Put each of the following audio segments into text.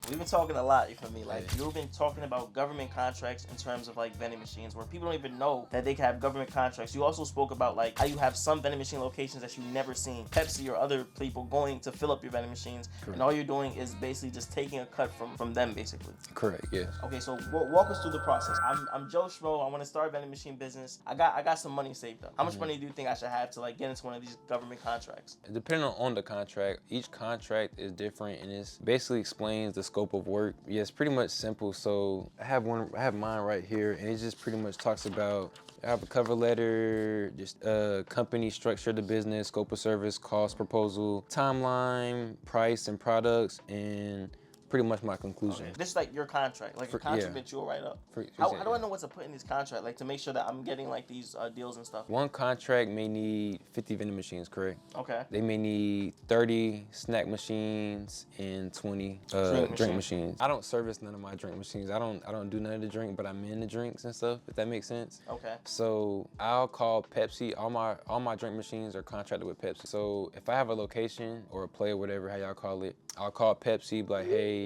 We've been talking a lot, you feel me? Like, you've been talking about government contracts in terms of like vending machines where people don't even know that they can have government contracts. You also spoke about like how you have some vending machine locations that you've never seen Pepsi or other people going to fill up your vending machines. Correct. And all you're doing is basically just taking a cut from them, basically. Correct, yes. Okay, so walk us through the process. I'm Joe Schmo. I want to start a vending machine business. I got some money saved up. How much money do you think I should have to like get into one of these government contracts? Depending on the contract, each contract is different, and it basically explains the scope of work. Yeah, it's pretty much simple. So I have mine right here, and it just pretty much talks about. I have a cover letter, just company structure of the business, scope of service, cost proposal, timeline, price and products, and pretty much my conclusion. Okay. This is like your contract, like a contract that you'll write up. How do I know what to put in these contracts, like to make sure that I'm getting like these deals and stuff? One contract may need 50 vending machines, correct? Okay. They may need 30 snack machines and 20 drink machines. I don't service none of my drink machines. I don't do none of the drink, but I'm in the drinks and stuff, if that makes sense. Okay. So I'll call Pepsi. All my drink machines are contracted with Pepsi. So if I have a location or a play or whatever, how y'all call it, I'll call Pepsi, be like, hey,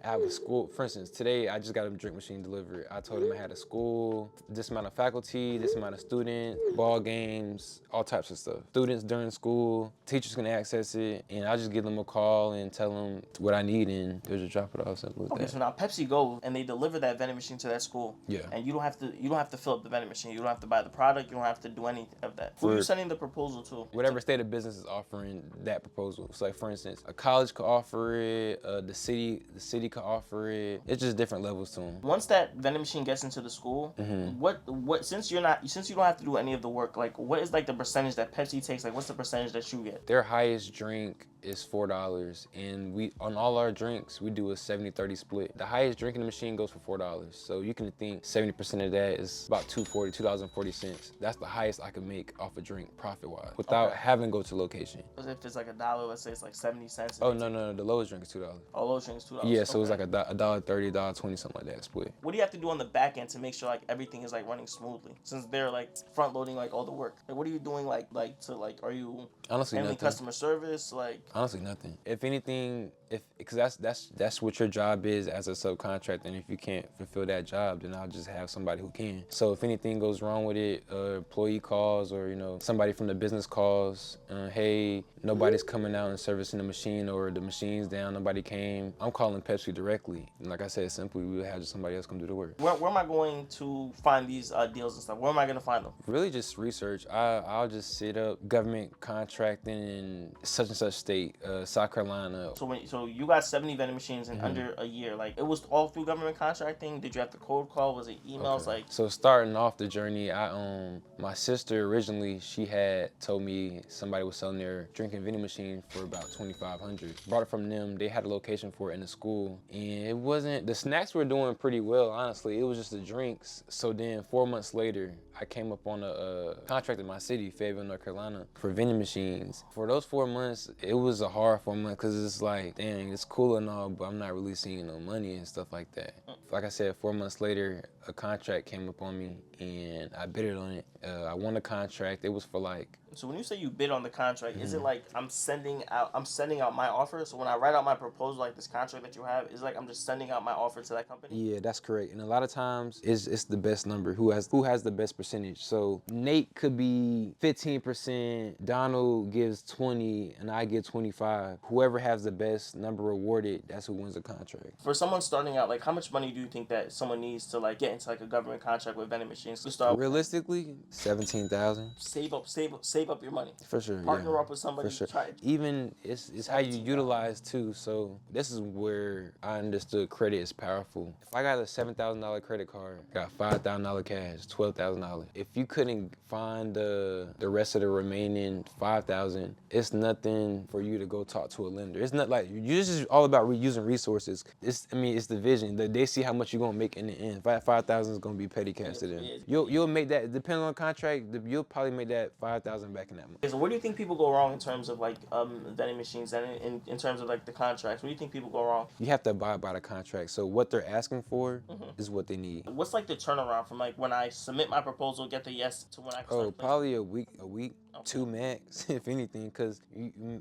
I have a school. For instance, today I just got a drink machine delivered. I told them I had a school, this amount of faculty, this amount of students, ball games, all types of stuff. Students during school, teachers can access it, and I'll just give them a call and tell them what I need, and they'll just drop it off. Simple as that. Okay, so now Pepsi goes and they deliver that vending machine to that school. Yeah. And you don't have to fill up the vending machine. You don't have to buy the product. You don't have to do any of that. Who are you sending the proposal to? Whatever state of business is offering that proposal. So like for instance, a college could offer it, the city could offer it. It's just different levels to them. Once that vending machine gets into the school, what since you don't have to do any of the work, like what is like the percentage that Pepsi takes? Like what's the percentage that you get? Their highest drink is $4, and we on all our drinks we do a 70-30 split. The highest drink in the machine goes for $4, so you can think 70% of that is about $2.40. That's the highest I can make off a drink profit-wise without having to go to location. If it's like $1, let's say it's like 70 cents. Oh no, the lowest drink is $2. Oh, lowest drink is $2. Yeah, so it's like $1.30, $1.20, something like that split. What do you have to do on the back end to make sure like everything is like running smoothly? Since they're like front loading like all the work. Like what are you doing are you honestly handling nothing. Customer service? Like honestly nothing. If anything, because that's what your job is as a subcontractor, and if you can't fulfill that job, then I'll just have somebody who can. So if anything goes wrong with it, employee calls or somebody from the business calls, hey, nobody's coming out and servicing the machine, or the machine's down, nobody came, I'm calling Pepsi directly. And like I said, simply we would have just somebody else come do the work. Where am I going to find these deals and stuff? Where am I going to find them? Really just research. I'll just sit up government contracting in such and such state, South Carolina. So you got 70 vending machines in under a year. Like it was all through government contracting? Did you have to cold call? Was it emails? Okay. So starting off the journey, my sister originally, she had told me somebody was selling their drinking vending machine for about $2,500. Brought it from them. They had a location for it in the school, and it wasn't, the snacks were doing pretty well, honestly. It was just the drinks. So then 4 months later, I came up on a contract in my city, Fayetteville, North Carolina, for vending machines. For those 4 months, it was a hard 4 months because it's like, dang, it's cool and all, but I'm not really seeing no money and stuff like that. Like I said, 4 months later, a contract came up on me and I bid on it. I won the contract. It was for like. So when you say you bid on the contract, is it like I'm sending out my offer? So when I write out my proposal, like this contract that you have, is like I'm just sending out my offer to that company? Yeah, that's correct. And a lot of times it's the best number. Who has the best percentage? So Nate could be 15%, Donald gives 20, and I give 25. Whoever has the best number awarded, that's who wins the contract. For someone starting out, like how much money do you think that someone needs to like get into like a government contract with vending machines to start? Realistically, $17,000. Save up your money. For sure. Partner up with somebody. For sure. Try it. Even it's how you utilize too. So this is where I understood credit is powerful. If I got a $7,000 credit card, got $5,000 cash, $12,000. If you couldn't find the rest of the remaining $5,000, it's nothing for you to go talk to a lender. It's not like you're just all about reusing resources. It's the vision that they see how much you're gonna make in the end. $5,000 is gonna be petty cash to them. You'll make that, depending on the contract, you'll probably make that $5,000 back in that month. So where do you think people go wrong in terms of like vending machines and in terms of like the contracts? Where do you think people go wrong? You have to abide by the contract. So what they're asking for is what they need. What's like the turnaround from like when I submit my proposal, get the yes, to when I can start probably a week. 2 max, if anything, because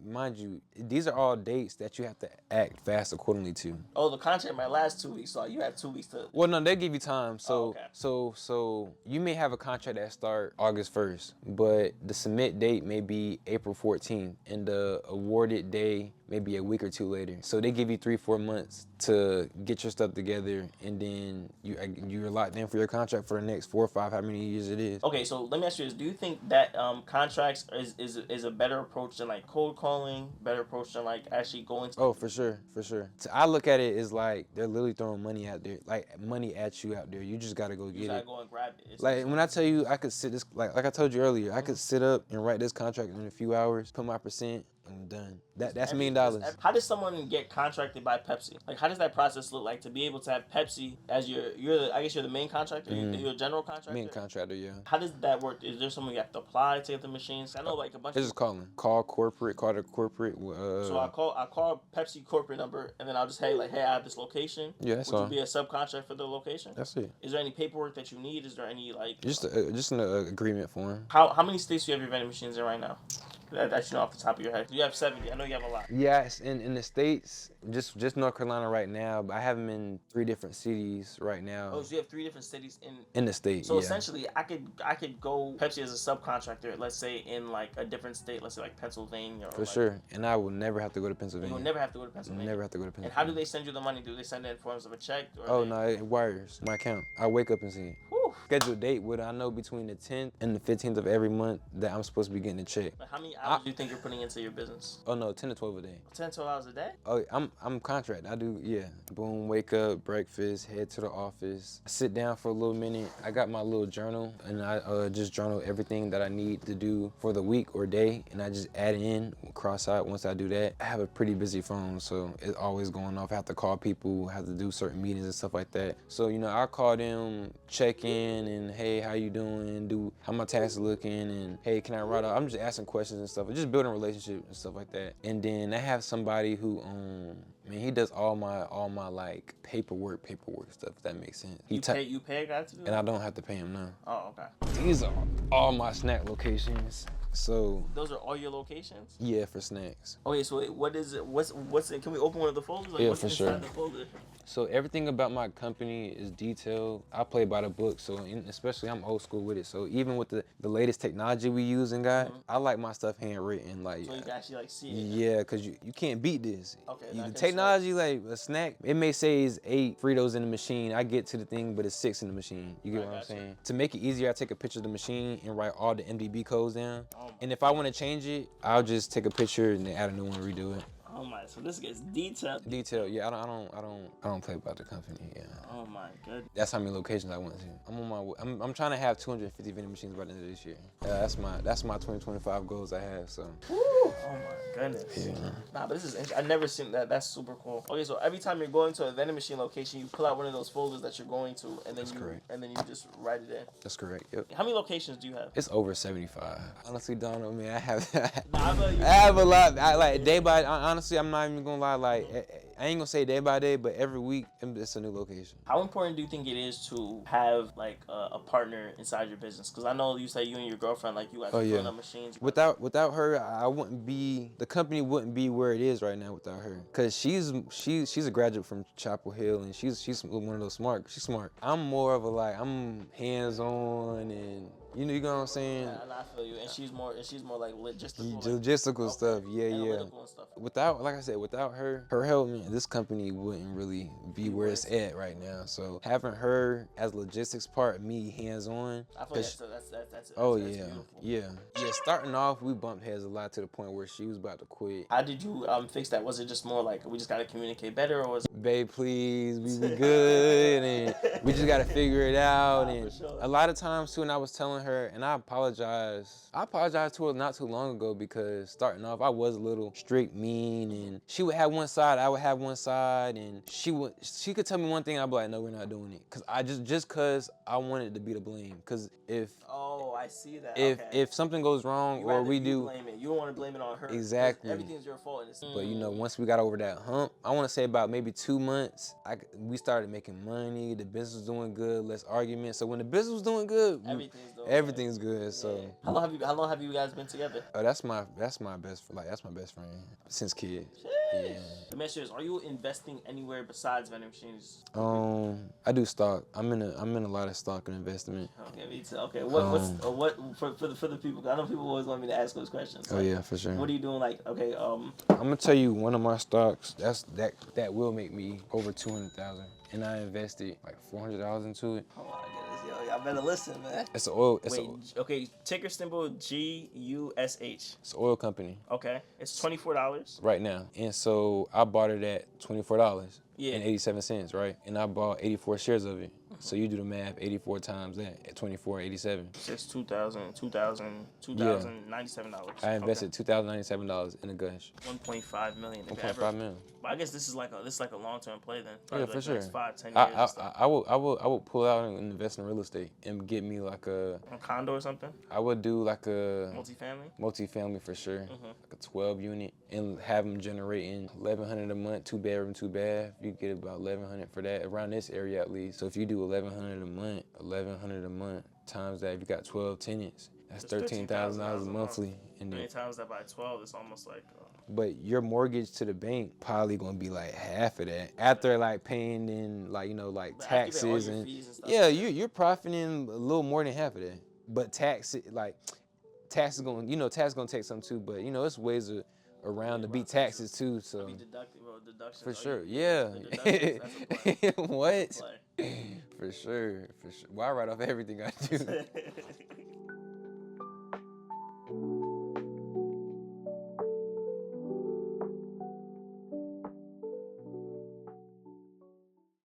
mind you, these are all dates that you have to act fast accordingly to. Oh, the contract might last 2 weeks, so you have 2 weeks to. Well, no, they give you time. So, Oh, okay. so you may have a contract that start August 1st, but the submit date may be April 14th, and the awarded day maybe a week or two later. So they give you 3-4 months to get your stuff together, and then you're locked in for your contract for the next 4 or 5, how many years it is. Okay, so let me ask you this: do you think that contracts is a better approach than like cold calling? Better approach than like actually going to? Oh, for sure, for sure. So I look at it as like they're literally throwing money out there, like money at you out there. You just gotta go You get just gotta it. go and grab it. Like when I tell you, I could sit this like I told you earlier, I could sit up and write this contract in a few hours, put my percent, and done. That's $1 million. How does someone get contracted by Pepsi? Like, how does that process look like to be able to have Pepsi as I guess you're the main contractor. You're a general contractor. Main contractor, yeah. How does that work? Is there someone you have to apply to get the machines? I know like a bunch. It's just calling. Call corporate. Call the corporate. So I call Pepsi corporate number, and then I'll just hey I have this location. Yeah, that's Would all. you be a subcontract for the location? That's it. Is there any paperwork that you need? Is there any like Just an agreement form. how many states do you have your vending machines in right now? That you know off the top of your head. You have 70. I know you have a lot. Yes, in the States, just North Carolina right now, but I have them in 3 different cities right now. Oh, so you have 3 different cities in In the state, So yeah. essentially, I could go Pepsi as a subcontractor. Let's say in like a different state. Let's say like Pennsylvania. Or For like, sure. And I will never have to go to You Pennsylvania. will never have to go to Pennsylvania. Never have to go to Pennsylvania. And how do they send you the money? Do they send it in forms of a check? Or Oh, no, it wires my account. I wake up and see it. Whew. Scheduled date, what I know between the 10th and the 15th of every month that I'm supposed to be getting a check. Like how many hours do you think you're putting into your business? Oh, no, 10 to 12 a day. 10, 12 hours a day? Oh, I'm contract. I do, yeah. Boom, wake up, breakfast, head to the office. I sit down for a little minute. I got my little journal, and I just journal everything that I need to do for the week or day, and I just add in, cross out. Once I do that, I have a pretty busy phone, so it's always going off. I have to call people, have to do certain meetings and stuff like that. So, you know, I call them, check in, and hey, how you doing? How my tasks looking, and hey, can I write out? I'm just asking questions and stuff, just building relationships and stuff like that. And then I have somebody who, man, he does all my like paperwork stuff, if that makes sense. You pay a guy to do that? And I don't have to pay him now. Oh, okay. These are all my snack locations. So Those are all your locations? yeah, for snacks. Okay, so what is it? What's it? Can we open one of the folders? Like, Yeah, what's for inside sure. the folder? So everything about my company is detailed. I play by the book, so especially I'm old school with it. So even with the latest technology we use and got, I like my stuff handwritten. Like, So you can actually like see it. yeah, cause you can't beat this. Okay, The like a technology, like a snack, it may say it's 8 Fritos in the machine. I get to the thing, but it's 6 in the machine. You get what I'm gotcha. saying? To make it easier, I take a picture of the machine and write all the MDB codes down. Oh my And if I want to change it, I'll just take a picture and then add a new one, redo it. Oh my, so this gets detailed. Detail, yeah. I don't play about the company. Yeah. Oh my goodness. That's how many locations I went to. I'm on my way. I'm trying to have 250 vending machines by the end of this year. Yeah, that's my 2025 goals I have. So. Woo. Oh my goodness. Yeah. Nah, but this is I've never seen that. That's super cool. Okay, so every time you're going to a vending machine location, you pull out one of those folders that you're going to, and then you just write it in. That's correct. Yep. How many locations do you have? It's over 75. Honestly, Donald, man, I have I have a lot. I like day by. Honestly, I'm not even gonna lie. Like, I ain't gonna say day by day, but every week it's a new location. How important do you think it is to have like a partner inside your business? Because I know you say you and your girlfriend like you guys filling up machines. Without her, I wouldn't be. The company wouldn't be where it is right now without her. Cause she's a graduate from Chapel Hill, and she's one of those smart. She's smart. I'm more of a like I'm hands on and. You know what I'm saying? Yeah, and I feel you. And she's more like logistical. Logistical stuff, yeah. Analytical and stuff. Without, like I said, without her help, man, this company wouldn't really be where it's at right now. So having her as logistics part, me hands on. I feel like that's Oh that's yeah, beautiful. yeah. Starting off, we bumped heads a lot to the point where she was about to quit. How did you fix that? Was it just more like we just gotta communicate better, or was it? Babe, please, we be good, and we just gotta figure it out. And sure. a lot of times too, and I was telling her, and I apologized to her not too long ago because starting off, I was a little strict, mean, and she would have one side, I would have one side, and she could tell me one thing, I'd be like, no, we're not doing it, cause I just cause I wanted to be the blame, cause if I see that. if something goes wrong or we do, blame it. You don't want to blame it on her. Exactly. Everything's your fault. But you know, once we got over that hump, I want to say about maybe 2 months, we started making money. The business was doing good, less arguments. So when the business was doing good, Everything's good. So How long have you guys been together? that's my best friend since kid. Yeah. Let me ask you this: are you investing anywhere besides vending machines? I do stock. I'm in a lot of stock and investment. Okay, me too. Okay, what for the people? I know people always want me to ask those questions. Oh Like, yeah, for sure. what are you doing? Like, okay, I'm gonna tell you one of my stocks. That will make me over 200,000, and I invested like $400 into it. oh my goodness, yo, y'all better listen, man. It's an oil. Okay, ticker symbol GUSH. It's an oil company Okay, it's $24. right now, and so I bought it at $24 Yeah. and 87 cents, right? And I bought 84 shares of it. So you do the math, 84 times that at 24.87. It's $2,097. I invested $2,097 in a gush. 1.5 million. 1.5 million. But I guess this is like a long-term play then. Yeah, Probably for like sure. The next 5-10 years. And stuff. I will pull out and invest in real estate and get me like a condo or something. I would do like a Multifamily for sure, like a 12 unit, and have them generating $1,100 a month, 2-bedroom, 2-bath. You get about $1,100 for that around this area at least. So if you do $1,100 a month times that, if you got 12 tenants, that's $13,000 monthly. And then times that by 12, it's almost like. But your mortgage to the bank probably gonna be like half of that after like paying in like like taxes and yeah, you're profiting a little more than half of that. But taxes gonna tax gonna take some too. But it's ways around to beat taxes too. So deductions for sure, yeah. That's a play. What? For sure. Well, I write off everything I do.